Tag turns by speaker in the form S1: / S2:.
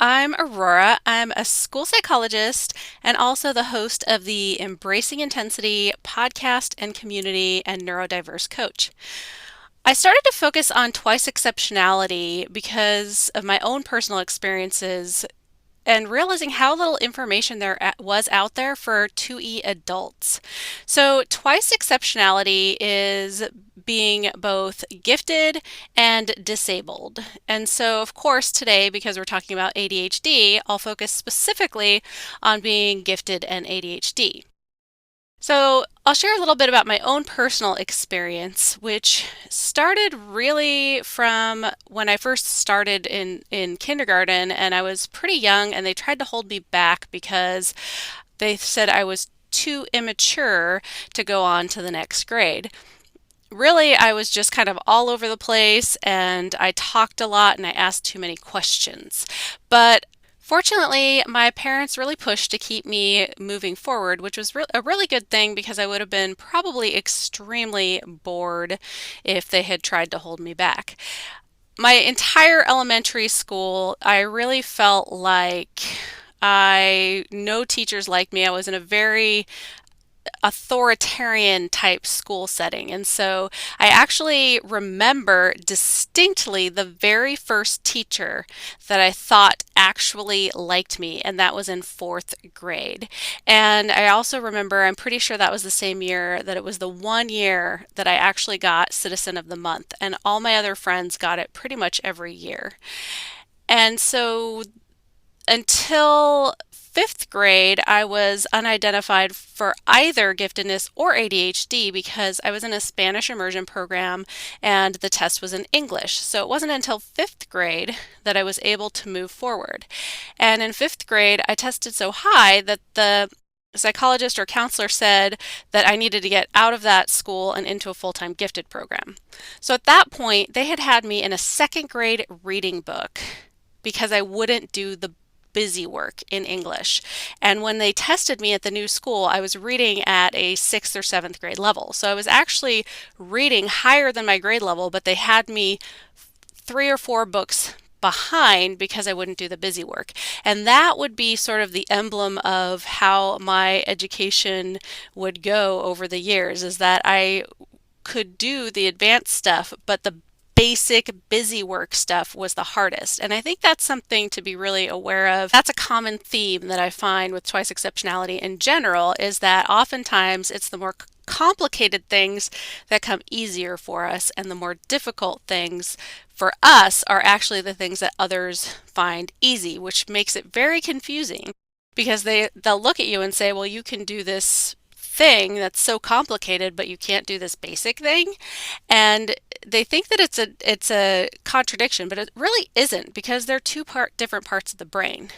S1: I'm Aurora. I'm a school psychologist and also the host of the Embracing Intensity podcast and community and neurodiverse coach. I started to focus on twice exceptionality because of my own personal experiences and realizing how little information was out there for 2E adults. So, twice exceptionality is being both gifted and disabled. And so, of course, today, because we're talking about ADHD, I'll focus specifically on being gifted and ADHD. So, I'll share a little bit about my own personal experience, which started really from when I first started in kindergarten, and I was pretty young, and they tried to hold me back because they said I was too immature to go on to the next grade. Really, I was just kind of all over the place, and I talked a lot and I asked too many questions. But fortunately, my parents really pushed to keep me moving forward, which was a really good thing because I would have been probably extremely bored if they had tried to hold me back. My entire elementary school, I really felt like no teachers liked me. I was in a very authoritarian type school setting. And so I actually remember distinctly the very first teacher that I thought actually liked me, and that was in fourth grade. And I also remember, I'm pretty sure that was the same year that it was the one year that I actually got Citizen of the Month, and all my other friends got it pretty much every year. And so until fifth grade, I was unidentified for either giftedness or ADHD because I was in a Spanish immersion program and the test was in English. So it wasn't until fifth grade that I was able to move forward. And in fifth grade, I tested so high that the psychologist or counselor said that I needed to get out of that school and into a full-time gifted program. So at that point, they had me in a second grade reading book because I wouldn't do the busy work in English. And when they tested me at the new school, I was reading at a sixth or seventh grade level. So I was actually reading higher than my grade level, but they had me 3 or 4 books behind because I wouldn't do the busy work. And that would be sort of the emblem of how my education would go over the years, is that I could do the advanced stuff, but the basic busy work stuff was the hardest. And I think that's something to be really aware of. That's a common theme that I find with twice exceptionality in general, is that oftentimes it's the more complicated things that come easier for us, and the more difficult things for us are actually the things that others find easy, which makes it very confusing because they'll look at you and say, well, you can do this thing that's so complicated, but you can't do this basic thing. And they think that it's a contradiction, but it really isn't, because they're different parts of the brain.